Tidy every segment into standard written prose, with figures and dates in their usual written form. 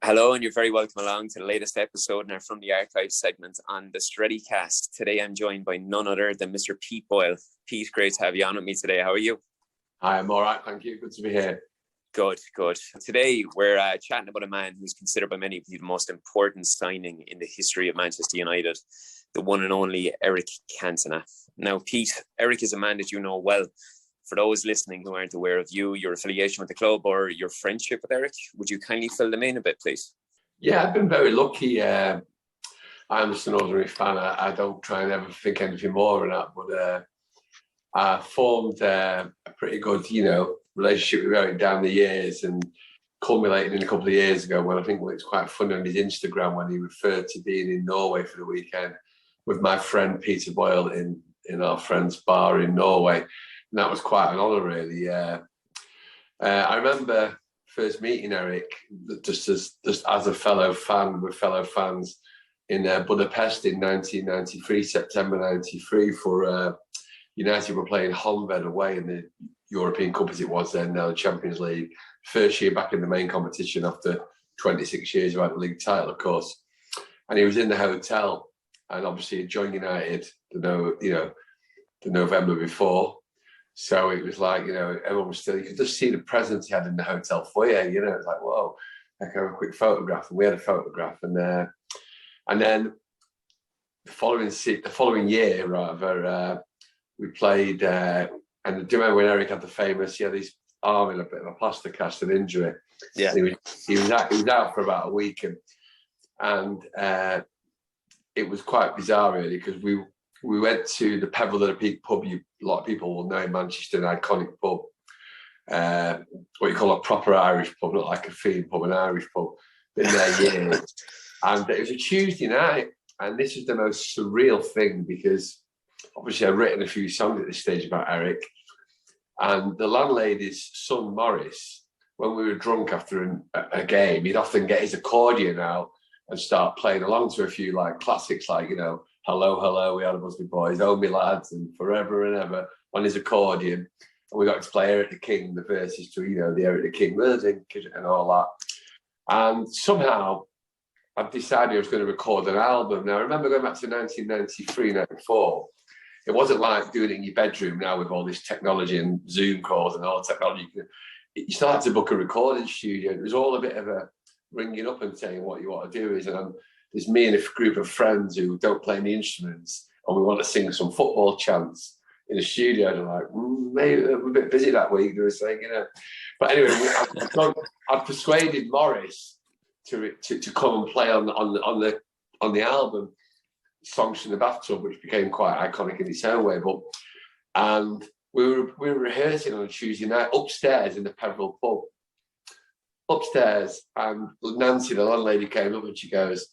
Hello, and you're very welcome along to the latest episode in our From the Archives segment on the Steadycast. Today I'm joined by none other than Mr. Pete Boyle. Pete, great to have you on with me today. How are you? Hi, I'm all right, thank you. Good to be here. Good. Today we're chatting about a man who's considered by many of you the most important signing in the history of Manchester United, the one and only Eric Cantona. Now, Pete, Eric is a man that you know well. For those listening who aren't aware of you, your affiliation with the club or your friendship with Eric, would you kindly fill them in a bit, please? Yeah, I've been very lucky. I'm just an ordinary fan. I don't try and ever think anything more than that. But I formed a pretty good, relationship with Eric down the years, and culminated in a couple of years ago when I think it's quite funny on his Instagram when he referred to being in Norway for the weekend with my friend Pete Boyle in our friend's bar in Norway. And that was quite an honour, really. I remember first meeting Eric just as a fellow fan with fellow fans in Budapest in 1993, September 93, for United were playing Honved away in the European Cup, as it was then, now the Champions League. First year back in the main competition after 26 years without the league title, of course. And he was in the hotel, and obviously he joined United the November before. So it was like, everyone was still, you could just see the presence he had in the hotel foyer, it's like, whoa, I can have a quick photograph. And we had a photograph. And then the following year, rather, we played, and do you remember when Eric had he had his arm in a bit of a plaster cast, an injury. Yeah. He was out for about a week. And it was quite bizarre, really, because we went to the Pebble of the Peak pub. A lot of people will know in Manchester, an iconic pub, what you call a proper Irish pub, not like a theme pub, an Irish pub. Been there years. And it was a Tuesday night, and this is the most surreal thing because obviously I've written a few songs at this stage about Eric, and the landlady's son, Morris, when we were drunk after a game, he'd often get his accordion out and start playing along to a few like classics like, Hello, Hello, We Are the Busby Boys, Oh Me Lads, and Forever and Ever on his accordion. And we got to play Eric the King, the verses to, the Eric the King and all that. And somehow I've decided I was going to record an album. Now, I remember going back to 1993, 94. It wasn't like doing it in your bedroom now with all this technology and Zoom calls and all technology. You started to book a recording studio. It was all a bit of a ringing up and saying what you want to do is. And there's me and a group of friends who don't play any instruments, and we want to sing some football chants in the studio. And I'm like, maybe I'm a bit busy that week. They were saying, But anyway, I persuaded Morris to come and play on the album, Songs from the Bathtub, which became quite iconic in its own way. And we were rehearsing on a Tuesday night upstairs in the Pebble pub. Upstairs, and Nancy, the landlady, came up and she goes,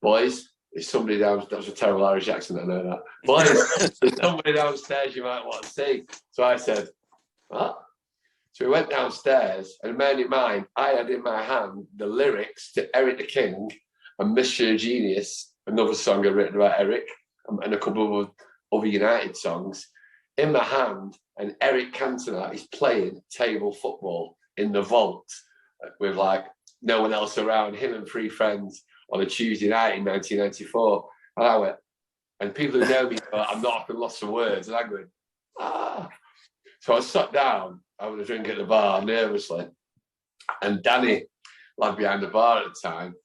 "Boys, there's somebody downstairs." That was a terrible Irish accent, I know that. "Boys, there's somebody downstairs you might want to see." So I said, "What?" So we went downstairs, and bearing in mind, I had in my hand the lyrics to Eric the King and Monsieur Genius, another song I'd written about Eric, and a couple of other United songs, in my hand, and Eric Cantona is playing table football in the vault with like no one else around, him and three friends on a Tuesday night in 1994. And I went, and people who know me, I'm not often lost for words, and I'm going, ah. So I sat down, having a drink at the bar nervously, and Danny, lad behind the bar at the time,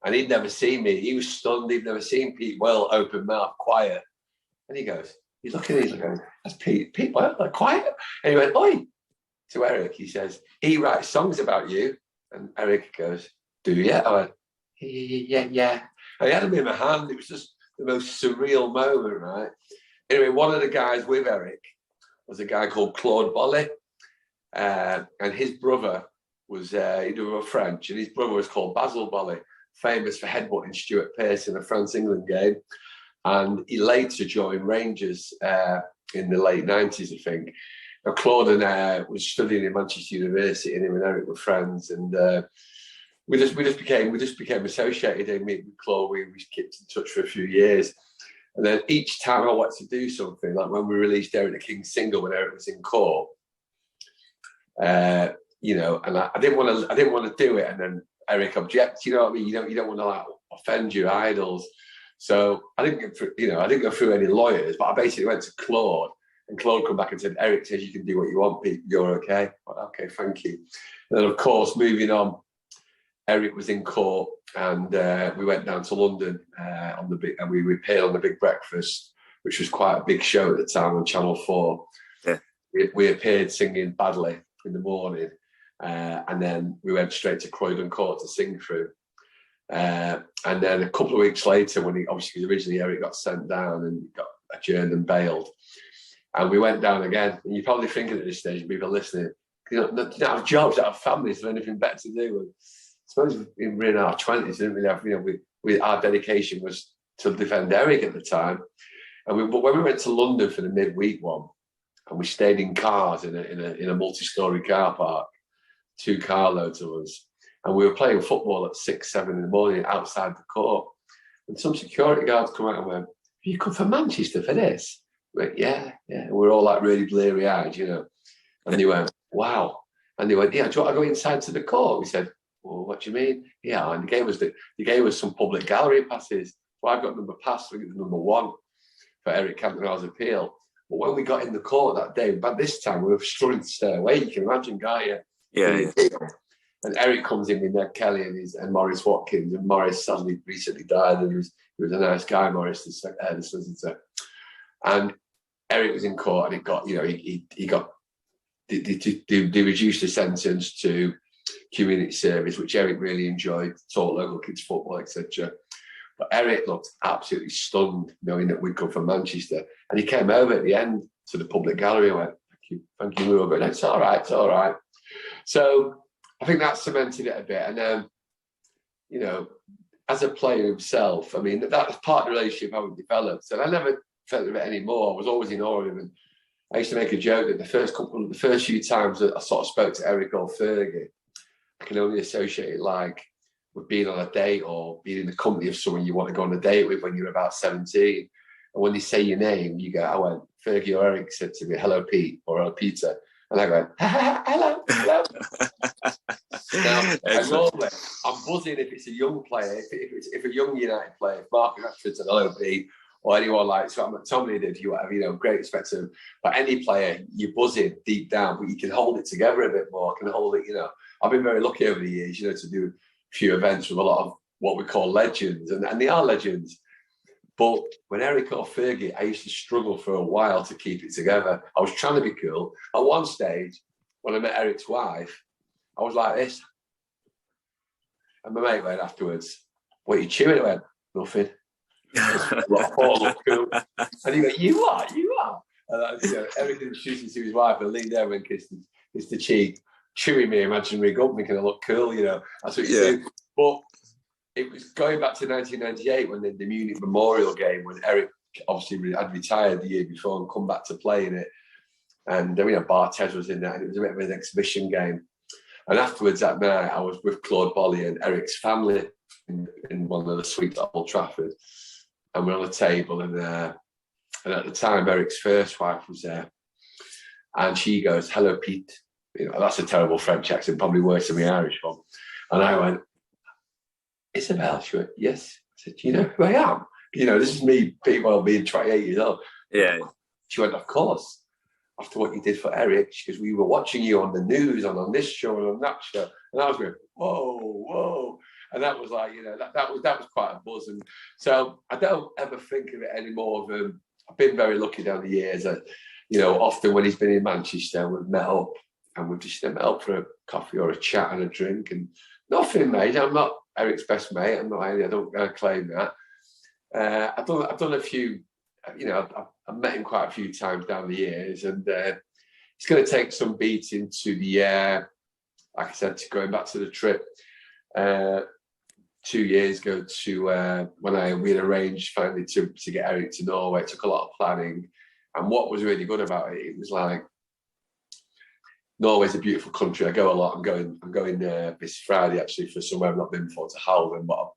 and he'd never seen me. He was stunned. He'd never seen Pete Boyle open mouth, quiet. And he goes, he's looking at me, he's going, "That's Pete Boyle, like, quiet." And he went, "Oi," to Eric. He says, "He writes songs about you." And Eric goes, "Do you?" I went, yeah. And he had him in my hand. It was just the most surreal moment, right? Anyway, one of the guys with Eric was a guy called Claude Bolly. And his brother was, he were French, and his brother was called Basil Bolly, famous for headbutting Stuart Pearce in a France-England game. And he later joined Rangers in the late 90s, I think. Now, Claude and was studying in Manchester University, and him and Eric were friends, and we just became associated. And me with Claude, we kept in touch for a few years, and then each time I wanted to do something, like when we released Eric the King single when Eric was in court, and I didn't want to do it, and then Eric object. You know what I mean? You don't want to like offend your idols. So I didn't go through any lawyers, but I basically went to Claude, and Claude come back and said, Eric says you can do what you want, Pete. You're okay. Well, okay, thank you. And then of course, moving on, Eric was in court, and we went down to London and we appeared on the Big Breakfast, which was quite a big show at the time on Channel 4. Yeah. We appeared singing badly in the morning, and then we went straight to Croydon Court to sing through. And then a couple of weeks later, when obviously originally Eric got sent down and got adjourned and bailed, and we went down again. And you're probably thinking at this stage, people listening, don't have jobs, don't have families, have anything better to do. And I suppose we were in our 20s, didn't really have, our dedication was to defend Eric at the time. And but when we went to London for the midweek one, and we stayed in cars in a multi-story car park, 2 carloads of us, and we were playing football at 6, 7 in the morning outside the court. And some security guards come out and went, "You come from Manchester for this?" We went, yeah. And we were all like really bleary-eyed, you know. And they went, "Wow." And they went, "Yeah, do you want to go inside to the court?" We said, "Well, what do you mean?" "Yeah." And they gave us some public gallery passes. So I got number 1 for Eric Cantona's appeal. But when we got in the court that day, but this time we were struggling to stay away. You can imagine, can't you? Yeah. And Eric comes in with Ned Kelly and Maurice Watkins, and Maurice sadly recently died, and he was a nice guy, Maurice, the solicitor. And Eric was in court, and it got, they reduced the sentence to community service, which Eric really enjoyed, taught local kids football, etc. But Eric looked absolutely stunned knowing that we'd come from Manchester. And he came over at the end to the public gallery and went, thank you, we were going, it's all right. So I think that cemented it a bit. And then, as a player himself, I mean, that was part of the relationship how it developed. And I never felt of it anymore. I was always in awe of him. And I used to make a joke that the first few times that I sort of spoke to Eric or Fergie, I can only associate it like with being on a date or being in the company of someone you want to go on a date with when you're about 17. And when they say your name, you go, I went, Fergie or Eric said to me, "Hello, Pete," or "Hello, Peter." And I go, hello. Now, and normally, I'm buzzing if it's a young player, if a young United player, if Marcus Rashford said, "Hello, Pete," or anyone like Tommy did, great respect to him. But any player, you're buzzing deep down, but you can hold it together a bit more, can hold it, I've been very lucky over the years, to do a few events with a lot of what we call legends, and they are legends. But when Eric or Fergie, I used to struggle for a while to keep it together. I was trying to be cool. At one stage, when I met Eric's wife, I was like this. And my mate went afterwards, "What are you chewing?" I went, "Nothing." I thought I looked cool. And he went, You are. And Eric introduced me to his wife and leaned over and kissed the cheek, chewing me imaginary gum, making it look cool, That's what you do. But it was going back to 1998 when the Munich Memorial game, when Eric obviously had retired the year before and come back to play in it. And Barthez was in that, and it was a bit of an exhibition game. And afterwards that night, I was with Claude Bolly and Eric's family in one of the suites at Old Trafford. And we're on a table, and at the time, Eric's first wife was there. And she goes, "Hello, Pete." That's a terrible French accent, probably worse than the Irish one. And I went, "Isabel?" She went, "Yes." I said, "Do you know who I am?" This is me, Pete Boyle, being 28 years old. Yeah. She went, "Of course. After what you did for Eric," she goes, "we were watching you on the news and on this show and on that show." And I was going, whoa. And that was like, that was quite a buzz. And so I don't ever think of it anymore. I've been very lucky down the years that, often when he's been in Manchester, we've met up and we've just met up for a coffee or a chat and a drink and nothing, mate. I'm not Eric's best mate. I don't claim that. I've done a few, I've met him quite a few times down the years, and it's going to take some beating to the, like I said, to going back to the trip 2 years ago to when we had arranged finally to get Eric to Norway. It took a lot of planning, and what was really good about it, it was like, Norway's a beautiful country. I go a lot. I'm going this Friday actually for somewhere I've not been before, to Halden, but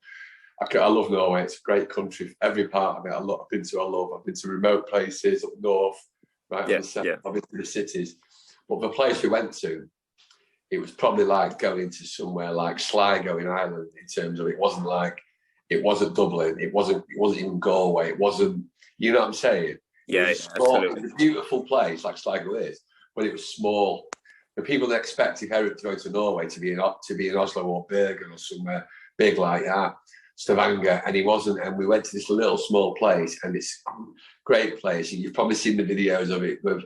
I love Norway. It's a great country. Every part of it, I've been to remote places up north, right? I've been to the cities. But the place we went to, it was probably like going to somewhere like Sligo in Ireland in terms of it wasn't Dublin, it wasn't even Galway, it wasn't, you know what I'm saying? Yeah, It was a beautiful place like Sligo is, but it was small. The people that expected Eric to go to Norway to be in Oslo or Bergen or somewhere big like that, Stavanger, and he wasn't. And we went to this little small place, and it's a great place. And you've probably seen the videos of it with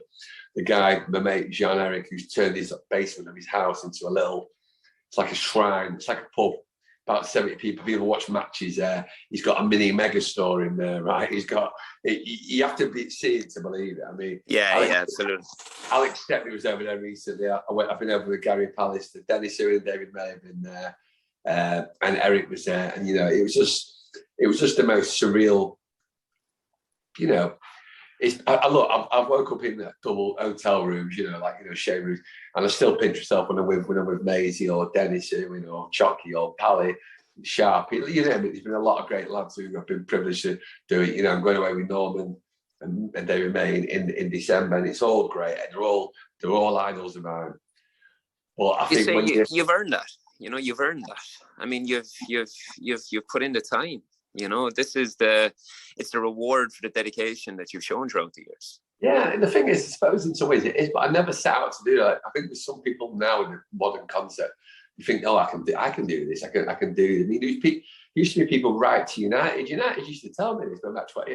the guy, my mate Jean Eric, who's turned his basement of his house into it's like a shrine, it's like a pub. About 70 people watch matches there. He's got a mini mega store in there, right? You have to see it to believe it. I mean, absolutely. Alex Stepney was over there recently. I've been over with Gary Pallister, Dennis Ewan and David May have been there, and Eric was there. And it was just the most surreal. I've woke up in double hotel rooms, shame rooms, and I still pinch myself when I'm with Maisie or Dennis Irwin or Chucky or Pally, Sharp. There's been a lot of great lads who I've been privileged to do it. I'm going away with Norman and David May in December, and it's all great. And they're all idols of mine. But I think you've earned that. You've earned that. I mean, you've put in the time. This is it's the reward for the dedication that you've shown throughout the years. Yeah, and the thing is, I suppose in some ways it is, but I never set out to do that. I think there's some people now in the modern concept, you think, I can do this, I can do it. I mean, used to be people write to United. United used to tell me this, no matter what,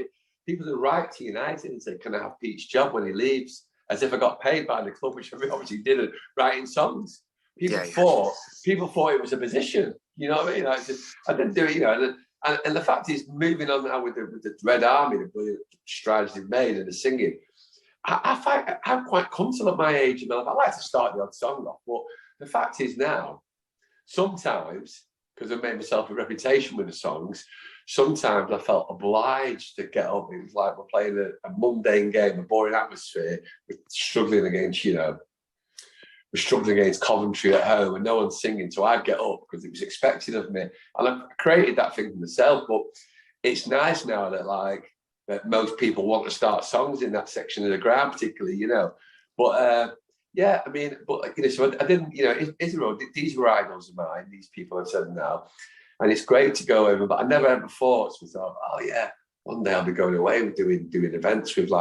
people who write to United and say, can I have Pete's job when he leaves? As if I got paid by the club, which I obviously didn't, writing songs. People thought it was a position. You know what I mean? I didn't do it, And the fact is, moving on now with the Red Army, the brilliant strides they've made and the singing, I'm quite comfortable at my age. I like to start the odd song off, but the fact is now, sometimes, because I've made myself a reputation with the songs, sometimes I felt obliged to get up. It was like we're playing a mundane game, a boring atmosphere, we're struggling against Coventry at home and no one's singing, so I'd get up because it was expected of me, and I created that thing for myself. But it's nice now that most people want to start songs in that section of the ground, particularly, But so I didn't, Israel, these were idols of mine, these people I've said now, and it's great to go over. But I never ever thought to myself, one day I'll be going away and doing events with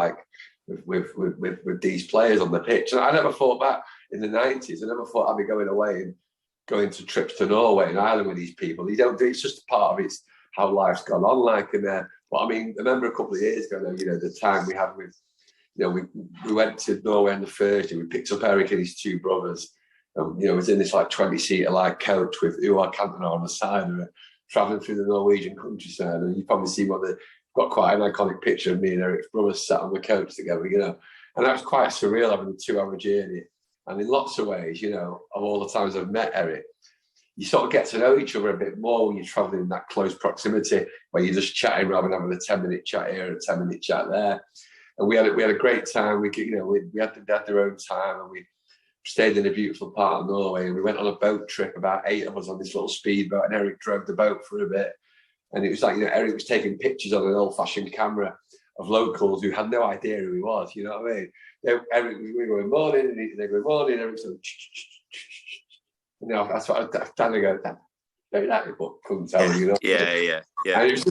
these players on the pitch. And I never thought that in the 90s. I never thought I'd be going away and going to trips to Norway and Ireland with these people. You don't do it's just a part of it's how life's gone on. But I mean, I remember a couple of years ago, the time we had with, we went to Norway on the Thursday. We picked up Eric and his two brothers. It was in this 20-seater coach with Eric Cantona on the side of it, travelling through the Norwegian countryside. And you probably see got quite an iconic picture of me and Eric's brothers sat on the coach together, and that was quite surreal, having a 2-hour journey. And in lots of ways, of all the times I've met Eric, you sort of get to know each other a bit more when you're traveling in that close proximity, where you're just chatting rather than having a 10-minute chat here and a 10-minute chat there. And we had a great time. We had their own time, and we stayed in a beautiful part of Norway. And we went on a boat trip, about 8 of us on this little speedboat, and Eric drove the boat for a bit. And it was like, Eric was taking pictures on an old-fashioned camera of locals who had no idea who he was, you know what I mean? Eric, we were going morning, and they go morning, Eric's like, that's what I'm trying to go, maybe that but couldn't tell, Yeah. And it was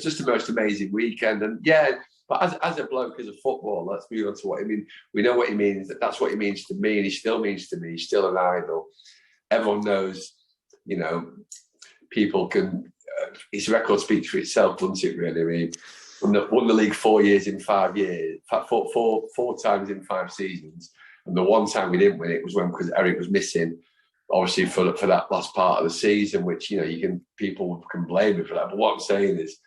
just the most amazing weekend. And but as a bloke, as a footballer, let's move on to what he means. We know what he means, that's what he means to me, and he still means to me. He's still an idol. Everyone knows, people can, his record speaks for itself, doesn't it, really? I mean, won the league 4 years in 5 years, four times in 5 seasons. And the one time we didn't win it was because Eric was missing, obviously, for that last part of the season, which, people can blame him for that. But what I'm saying is,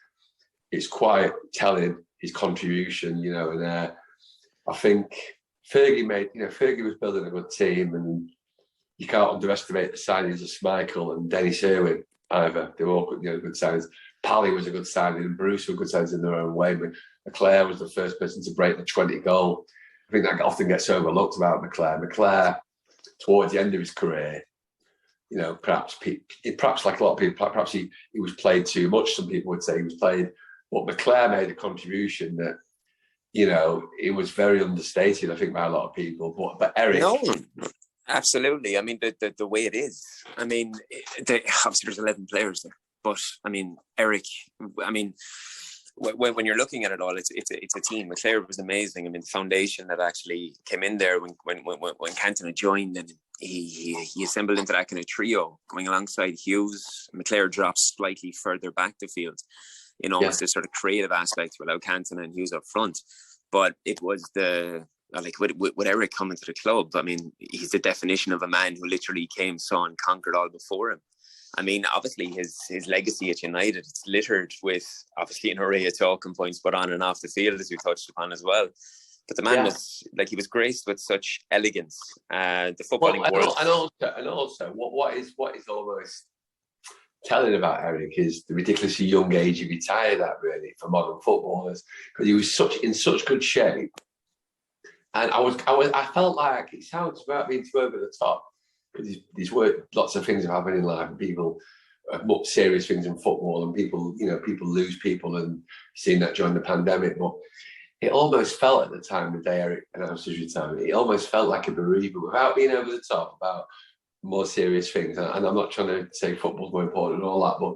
it's quite telling, his contribution, and I think Fergie was building a good team, and you can't underestimate the signings of Schmeichel and Dennis Irwin either. They were all good signings. Pally was a good signing, and Bruce were good signings in their own way. But McClare was the first person to break the 20 goal. I think that often gets overlooked about McClare. McClare, towards the end of his career, perhaps like a lot of people, perhaps he was played too much. Some people would say he was played, but McClare made a contribution that, it was very understated, I think, by a lot of people. But Eric, Absolutely. I mean, the way it is. I mean, obviously there's 11 players there, but I mean, Eric. I mean, when you're looking at it all, it's a team. McClare was amazing. I mean, the foundation that actually came in there when Cantona joined, and he assembled into that kind of trio going alongside Hughes. McClare drops slightly further back the field, almost this sort of creative aspect without Cantona and Hughes up front. But it was with Eric coming to the club, I mean, he's the definition of a man who literally came, saw and conquered all before him. I mean, obviously his legacy at United, it's littered with obviously an array of talking points, but on and off the field, as we touched upon as well. But the man was he was graced with such elegance. The footballing world, and also, what is almost telling about Eric is the ridiculously young age he retired at, really, for modern footballers, because he was in such good shape. And I felt like, it sounds about being too over the top, because these lots of things have happened in life, and people have more serious things in football, and people lose people, and seen that during the pandemic. But it almost felt at the time, the day Eric announced his retirement, it almost felt like a bereavement, without being over the top about more serious things. And I'm not trying to say football's more important and all that, but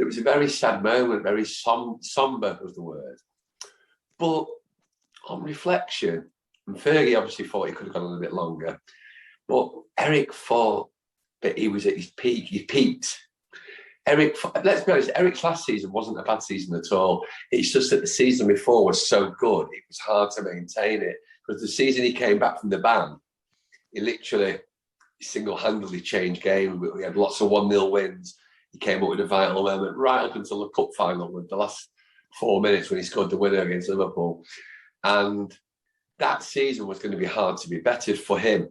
it was a very sad moment, very somber was the word. But on reflection, and Fergie obviously thought he could have gone on a bit longer, but Eric thought that he was at his peak. He peaked. Eric, let's be honest, Eric's last season wasn't a bad season at all. It's just that the season before was so good, it was hard to maintain it. Because the season he came back from the ban, he literally single-handedly changed game. We had lots of 1-0 wins. He came up with a vital moment right up until the cup final, with the last 4 minutes when he scored the winner against Liverpool. And that season was going to be hard to be bettered for him.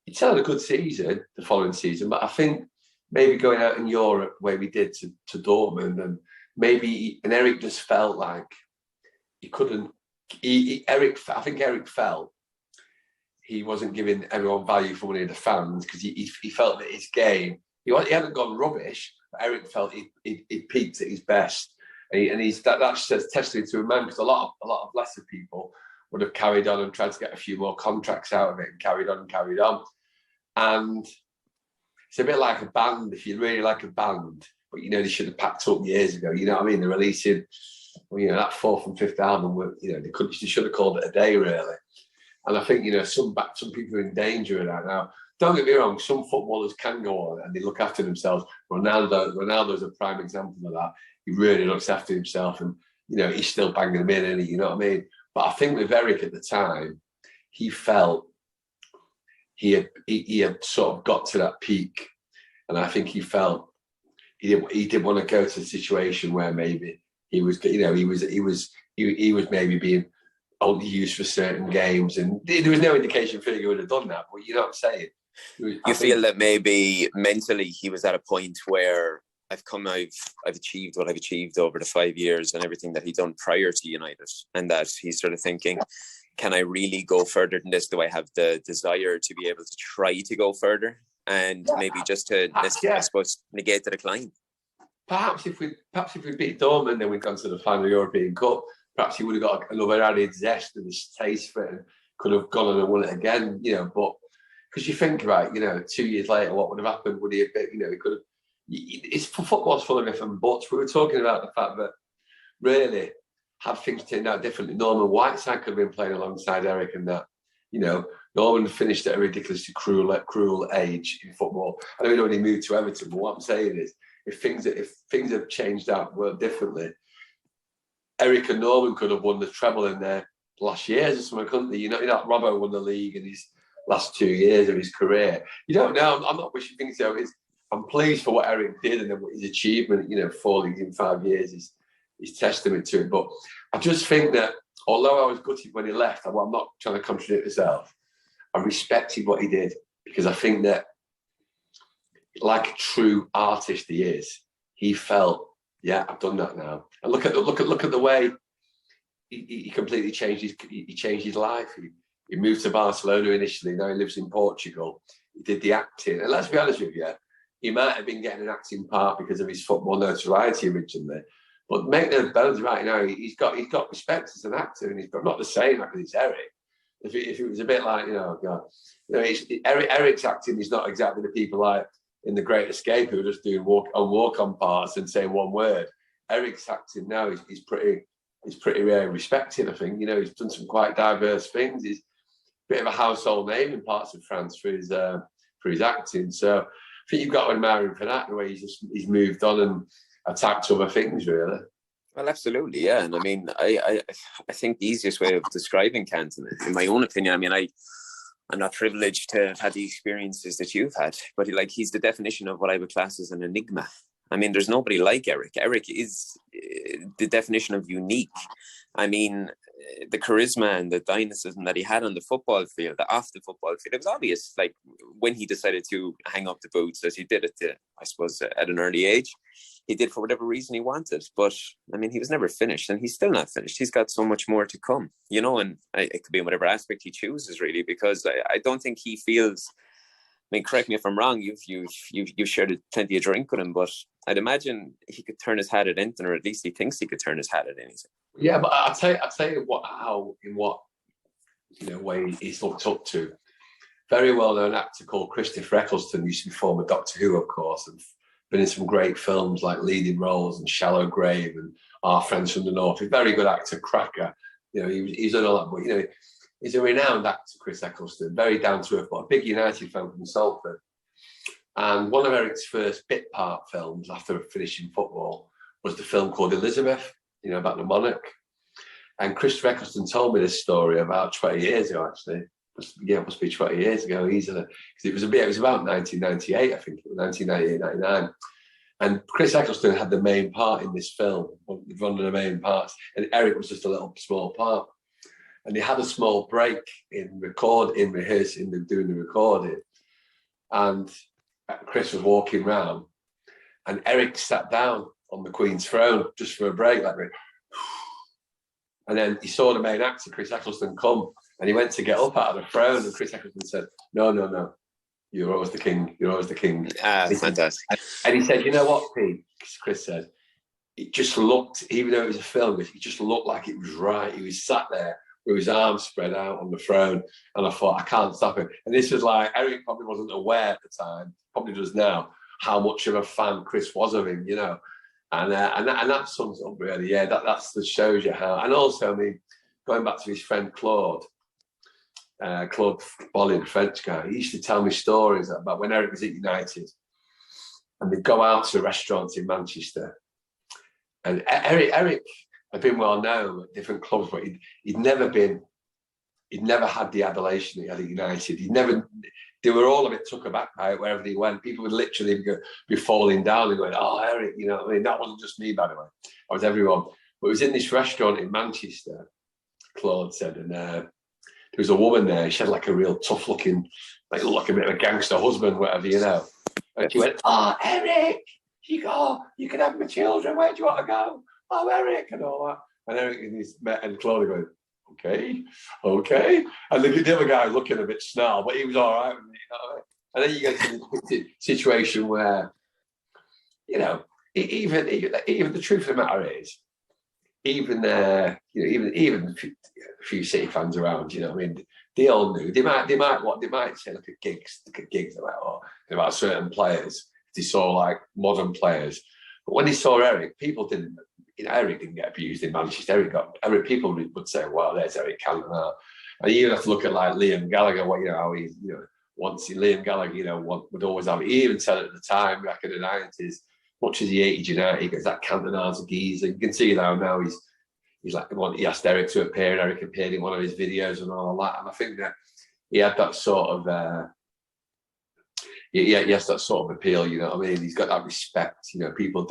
He still had a good season the following season, but I think maybe going out in Europe where we did to Dortmund, and Eric just felt like he couldn't. I think Eric felt he wasn't giving everyone value for money of the fans, because he felt that his game, he hadn't gone rubbish, but Eric felt he peaked at his best, and that's a testament to a man, because a lot of lesser people would have carried on and tried to get a few more contracts out of it, and carried on. And it's a bit like a band. If you really like a band, but they should have packed up years ago. You know what I mean? They're releasing, that fourth and fifth album. They should have called it a day, really. And I think some people are in danger of that now. Don't get me wrong. Some footballers can go on and they look after themselves. Ronaldo's a prime example of that. He really looks after himself, and he's still banging them in, isn't he? You know what I mean? But I think with Eric at the time, he felt he had sort of got to that peak, and I think he felt he didn't want to go to a situation where maybe he was maybe being only used for certain games, and there was no indication Fergie would have done that. But you know what I'm saying? You feel that maybe mentally he was at a point where I've achieved what I've achieved over the 5 years and everything that he'd done prior to United, and that he's sort of thinking, can I really go further than this? Do I have the desire to be able to try to go further, and maybe just to, I suppose, negate the decline? Perhaps if we beat Dortmund, then we'd gone to the final European Cup. Perhaps he would have got another added zest and a taste for it, and could have gone on and won it again. But because you think about, 2 years later, what would have happened? Would he have? He could have. It's football's full of ifs and buts. We were talking about the fact that really, had things turned out differently, Norman Whiteside could have been playing alongside Eric, and that, Norman finished at a ridiculously cruel age in football. I know he'd already moved to Everton, but what I'm saying is, if things have changed out differently, Eric and Norman could have won the treble in their last years or something, couldn't they? Robbo won the league in his last 2 years of his career. You don't know. I'm not wishing things out. I'm pleased for what Eric did, and then his achievement, 4 leagues in 5 years is testament to it. But I just think that although I was gutted when he left, I'm not trying to contradict myself, I respected what he did, because I think that, like a true artist he is, he felt, I've done that now. And look at the way he completely changed his life. He moved to Barcelona initially. Now he lives in Portugal. He did the acting, and let's be honest with you, he might have been getting an acting part because of his football notoriety originally. But make no bones right now, he's got respect as an actor, and he's not the same because he's Eric. If it was a bit like, God, Eric's acting is not exactly the people like in The Great Escape who are just doing walk-on parts and saying one word. Eric's acting now is pretty respected, I think. He's done some quite diverse things. He's a bit of a household name in parts of France for his acting. So I think you've got to admire him for that, the way he's moved on and attacked other things, really. Well, absolutely, yeah. And I mean, I think the easiest way of describing Cantona, in my own opinion, I mean, I'm not privileged to have had the experiences that you've had, but he's the definition of what I would class as an enigma. I mean, there's nobody like Eric. Eric is the definition of unique. I mean, the charisma and the dynamism that he had on the football field, off the football field, it was obvious, like, when he decided to hang up the boots, as he did I suppose, at an early age. He did for whatever reason he wanted. But, I mean, he was never finished, and he's still not finished. He's got so much more to come, and it could be in whatever aspect he chooses, really, because I don't think he feels... I mean, correct me if I'm wrong. You've shared plenty of drink with him, but I'd imagine he could turn his hat at anything, or at least he thinks he could turn his hat at anything. Yeah, but I'll tell you what way he's looked up to. Very well-known actor called Christopher Eccleston, used to be former Doctor Who, of course, and been in some great films like leading roles and Shallow Grave and Our Friends from the North. He's a very good actor, cracker. He's done all that, but he's a renowned actor, Chris Eccleston, very down to earth, but a big United fan from Salford. And one of Eric's first bit part films after finishing football was the film called Elizabeth, about the monarch. And Christopher Eccleston told me this story about 20 years ago, actually. It must be 20 years ago easily. Because it was about 1998, I think, 1998, 99. And Chris Eccleston had the main part in this film, one of the main parts, and Eric was just a little small part. And they had a small break in rehearsing, doing the recording. And Chris was walking round, and Eric sat down on the Queen's throne just for a break, like, and then he saw the main actor, Chris Eccleston, come, and he went to get up out of the throne, and Chris Eccleston said, No, you're always the king. You're always the king. Fantastic. And he said, you know what, Pete? Chris said, it just looked, even though it was a film, it just looked like it was right. He was sat there with his arms spread out on the throne, and I thought, I can't stop him. And this was like, Eric probably wasn't aware at the time, probably does now, how much of a fan Chris was of him, And that sums up really, yeah. That shows you how. And also, I mean, going back to his friend Claude Bolly, the French guy, he used to tell me stories about when Eric was at United, and they'd go out to restaurants in Manchester. And Eric had been well known at different clubs, but he'd never had the adulation he had at United. They were all a bit took aback by it wherever he went. People would literally be falling down and going, "Oh, Eric," I mean, that wasn't just me, by the way. That was everyone. But it was in this restaurant in Manchester, Claude said, and there was a woman there. She had like a real tough-looking, like a bit of a gangster husband, whatever, And she went, "Oh, Eric, you can have my children. Where do you want to go? Oh, Eric," and all that. And Eric and Claude going, okay. And the other guy looking a bit snarl, but he was all right with me, And then you get to the situation where, even the truth of the matter is, even a few City fans around, I mean, they all knew. They might say, look at gigs about certain players. They saw like modern players, but when they saw Eric, people didn't. Eric didn't get abused in Manchester. People would say, "Well, there's Eric Cantona," and you even have to look at like Liam Gallagher. How he, once Liam Gallagher, would always have. He even said at the time, back in the 90s, much as he hated United, he goes, "That Cantona's a geezer." You can see now he's like, he asked Eric to appear, and Eric appeared in one of his videos and all that. And I think that he had that sort of. Yes, that sort of appeal. I mean, he's got that respect. People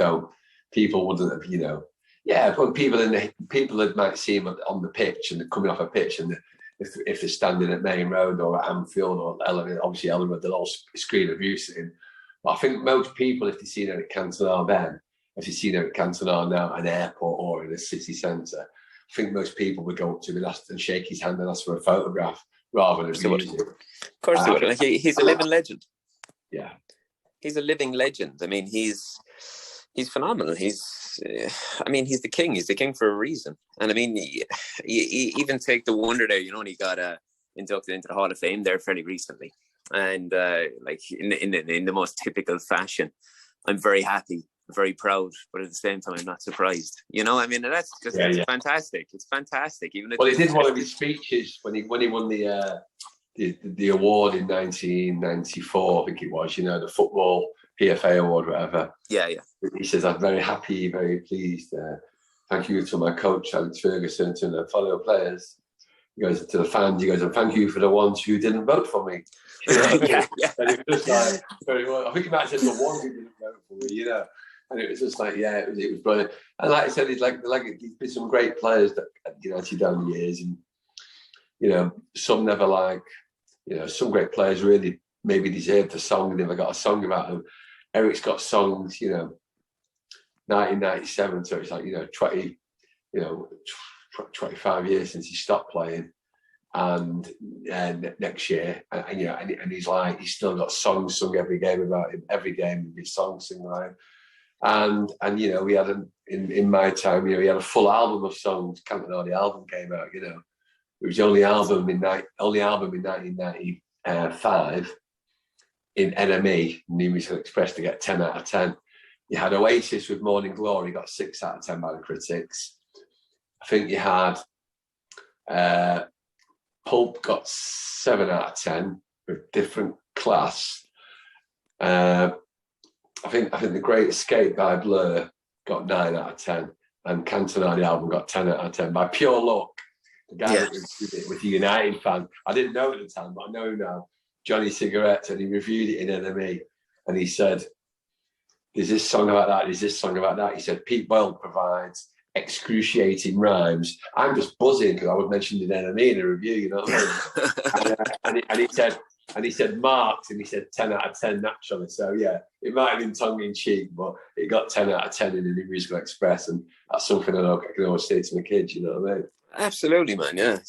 wouldn't have. When people that might see him on the pitch and they're coming off a pitch, and if they're standing at Main Road or at Anfield or obviously Elland, they'll all scream abuse at him. But I think most people, if they've seen Eric Cantona then, if they've seen Eric Cantona now at an airport or in a city centre, I think most people would go up to him and shake his hand and ask for a photograph rather than abuse him. Of course they would. He's a living legend. Yeah, he's a living legend. I mean, he's phenomenal. He's the king. He's the king for a reason. And I mean, you even take the wonder there. And he got inducted into the Hall of Fame there fairly recently. And like in the most typical fashion, I'm very happy, very proud, but at the same time, I'm not surprised. You know, I mean, that's just fantastic. It's fantastic. Even well, he did one of his speeches when he won the award in 1994, I think it was. You know, the football PFA award, whatever. Yeah. He says, "I'm very happy, very pleased. Thank you to my coach, Alex Ferguson, to the fellow players." He goes to the fans. He goes, "And thank you for the ones who didn't vote for me." You know? Yeah. And it was just like, very well. I think he might have said the ones who didn't vote for me. You know, and it was just like, it was brilliant. And like I said, he's been some great players that United down the years, and you know, some never some great players really maybe deserved a song, never got a song about them. Eric's got songs, 1997, so it's like 25 years since he stopped playing, and next year, and he's like, he's still got songs sung every game about him, every game his songs sung about him. And we had in my time, he had a full album of songs. Cantona album came out, it was the only album in 1995 in NME, New Musical Express, to get 10 out of 10. You had Oasis with Morning Glory, got 6 out of 10 by the critics. I think you had Pulp, got 7 out of 10 with Different Class. I think The Great Escape by Blur got 9 out of 10, and Cantona album got 10 out of 10 by pure luck. The guy that reviewed it was a United fan. I didn't know at the time, but I know now. Johnny Cigarettes, and he reviewed it in NME, and he said, "There's this song about that. There's this song about that." He said, "Pete Boyle provides excruciating rhymes." I'm just buzzing because I was mentioned in NME in a review. You know what I mean? and he said marked, and he said 10 out of 10 naturally. So yeah, it might have been tongue in cheek, but it got 10 out of 10 in the New Musical Express, and that's something I can always say to my kids. You know what I mean? Absolutely, man. Yeah,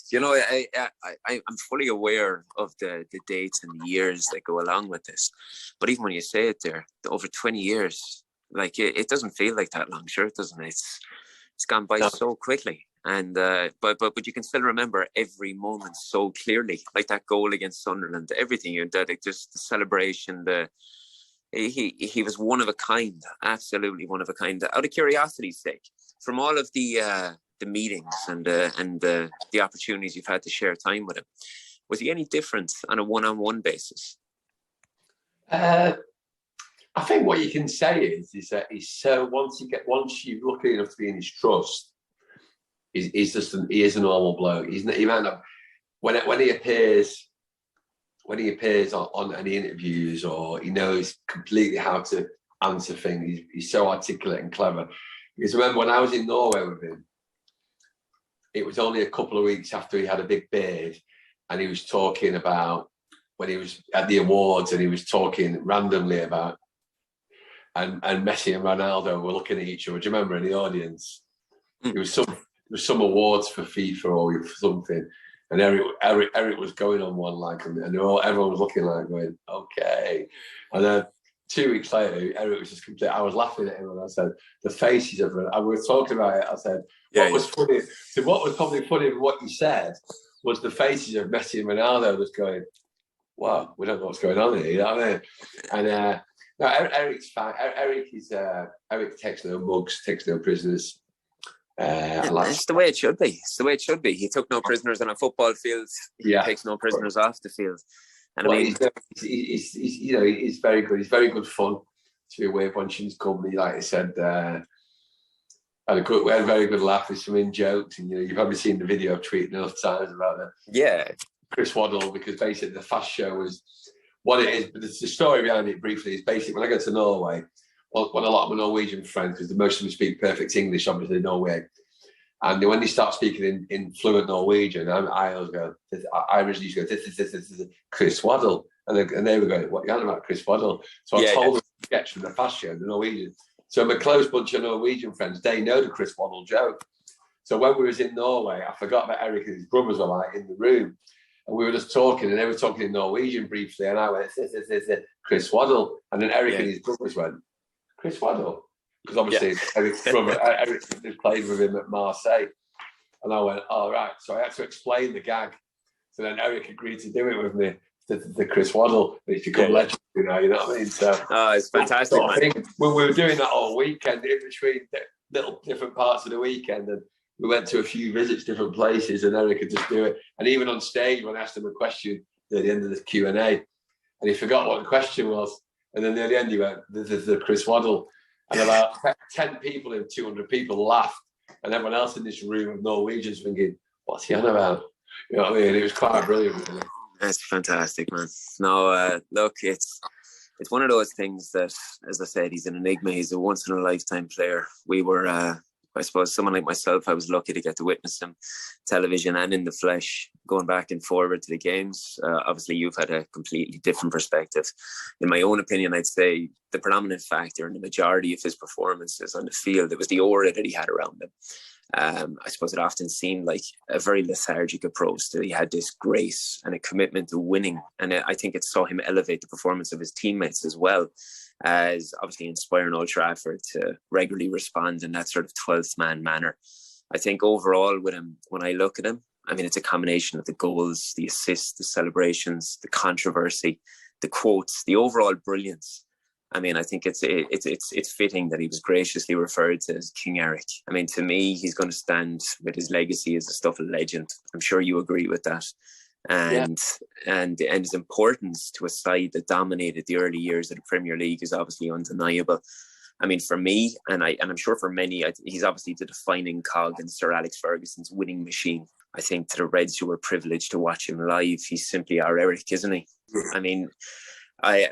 I'm fully aware of the dates and the years that go along with this. But even when you say it there, over 20 years, like it doesn't feel like that long. Sure, it doesn't. It's gone by so quickly. And but you can still remember every moment so clearly, like that goal against Sunderland, everything. Just the celebration. He was one of a kind, absolutely one of a kind. Out of curiosity's sake, from all of the meetings and the opportunities you've had to share time with him, was he any different on a one-on-one basis? I think what you can say is that he's so once you're lucky enough to be in his trust, he is a normal bloke. He might not when he appears on any interviews, or he knows completely how to answer things. He's so articulate and clever. Because remember when I was in Norway with him, it was only a couple of weeks after he had a big beard, and he was talking about when he was at the awards, and he was talking randomly about and Messi and Ronaldo were looking at each other. Do you remember in the audience? There was some awards for FIFA or something, and Eric was going on one and everyone was looking like going, okay. And then 2 weeks later, Eric was just complete. I was laughing at him, and I said, "The faces of it." And we were talking about it. I said, "Was funny? So what was probably funny in what you said was the faces of Messi and Ronaldo was going, wow, we don't know what's going on here." You know what I mean? And no, Eric's fine. Eric takes no mugs, takes no prisoners. It's the way it should be. It's the way it should be. He took no prisoners on a football field. He takes no prisoners off the field. And I mean, he's very good. He's very good fun to be away with Bunching's company. Like I said, we had a very good laugh with some in jokes, and you've probably seen the video I've tweeted enough times about Chris Waddle, because basically the fast show was what it is. But the story behind it briefly is basically when I go to Norway, when a lot of my Norwegian friends, because most of them speak perfect English, obviously in Norway, and when they start speaking in fluent Norwegian, I always go, I originally used to go, this is Chris Waddle. And they were going, what are you on about, Chris Waddle? So I told them a sketch from the fast show, the Norwegian. So my close bunch of Norwegian friends, they know the Chris Waddle joke. So when we was in Norway, I forgot that Eric and his brothers were like in the room. And we were just talking, and they were talking in Norwegian briefly. And I went, this Chris Waddle. And then Eric and his brothers went, Chris Waddle? Because obviously Eric's brother, Eric played with him at Marseille. And I went, oh, right. So I had to explain the gag. So then Eric agreed to do it with me, the Chris Waddle. It's become legendary now, you know what I mean? So it's fantastic, man. We were doing that all weekend, in between little different parts of the weekend, and we went to a few visits, different places, and Eric could just do it. And even on stage, when I asked him a question at the end of the Q&A, and he forgot what the question was, and then near the end he went, "This is the Chris Waddle," and about 10 people and 200 people laughed, and everyone else in this room of Norwegians thinking, "What's he on about?" You know what I mean? It was quite brilliant, really. That's fantastic, man. No, look, it's one of those things that, as I said, he's an enigma. He's a once-in-a-lifetime player. We were, I suppose, someone like myself, I was lucky to get to witness him, television and in the flesh, going back and forward to the games. Obviously, you've had a completely different perspective. In my own opinion, I'd say the predominant factor in the majority of his performances on the field, it was the aura that he had around him. I suppose it often seemed like a very lethargic approach that he had this grace and a commitment to winning. And I think it saw him elevate the performance of his teammates as well, as obviously inspiring Old Trafford to regularly respond in that sort of 12th man manner. I think overall with him, when I look at him, I mean, it's a combination of the goals, the assists, the celebrations, the controversy, the quotes, the overall brilliance. I mean, I think it's fitting that he was graciously referred to as King Eric. I mean, to me, he's going to stand with his legacy as a stuff of legend. I'm sure you agree with that. And his importance to a side that dominated the early years of the Premier League is obviously undeniable. I mean, for me, and I'm sure for many, he's obviously the defining cog in Sir Alex Ferguson's winning machine. I think to the Reds who were privileged to watch him live, he's simply our Eric, isn't he? I mean, I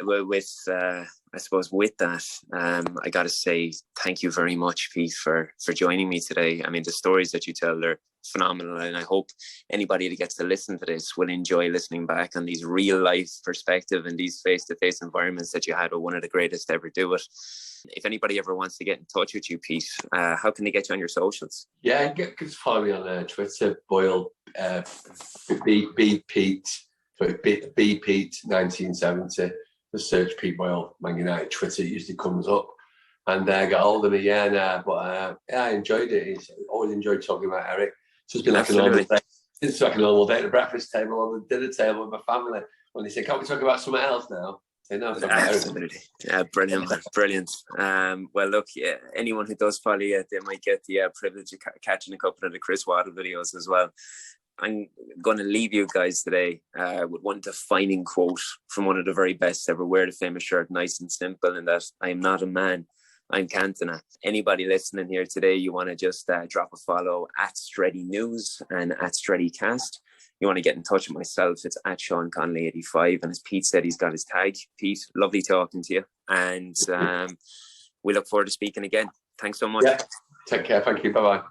suppose with that, I got to say thank you very much, Pete, for joining me today. I mean, the stories that you tell are phenomenal, and I hope anybody that gets to listen to this will enjoy listening back on these real life perspective and these face-to-face environments that you had with one of the greatest to ever do it. If anybody ever wants to get in touch with you, Pete, how can they get you on your socials? Yeah, you can follow me on Twitter, Boyle, B Pete 1970. Just search Pete Boyle, Man United, Twitter, it usually comes up. And got hold of me, but I enjoyed it. I always enjoyed talking about Eric. It's just been like a normal day. It's like a normal day at the breakfast table or the dinner table with my family. When they say, "Can't we talk about something else now?" Absolutely. Yeah, brilliant, man. Brilliant. Well, look, anyone who does follow you, they might get the privilege of catching a couple of the Chris Waddle videos as well. I'm going to leave you guys today with one defining quote from one of the very best ever. Wear the famous shirt, nice and simple, and that I am not a man, I'm Cantona. Anybody listening here today, you want to just drop a follow at Streddy News and at Streddy Cast. You want to get in touch with myself, it's at Shaun Connolly 85. And as Pete said, he's got his tag. Pete, lovely talking to you. And we look forward to speaking again. Thanks so much. Yeah. Take care. Thank you. Bye-bye.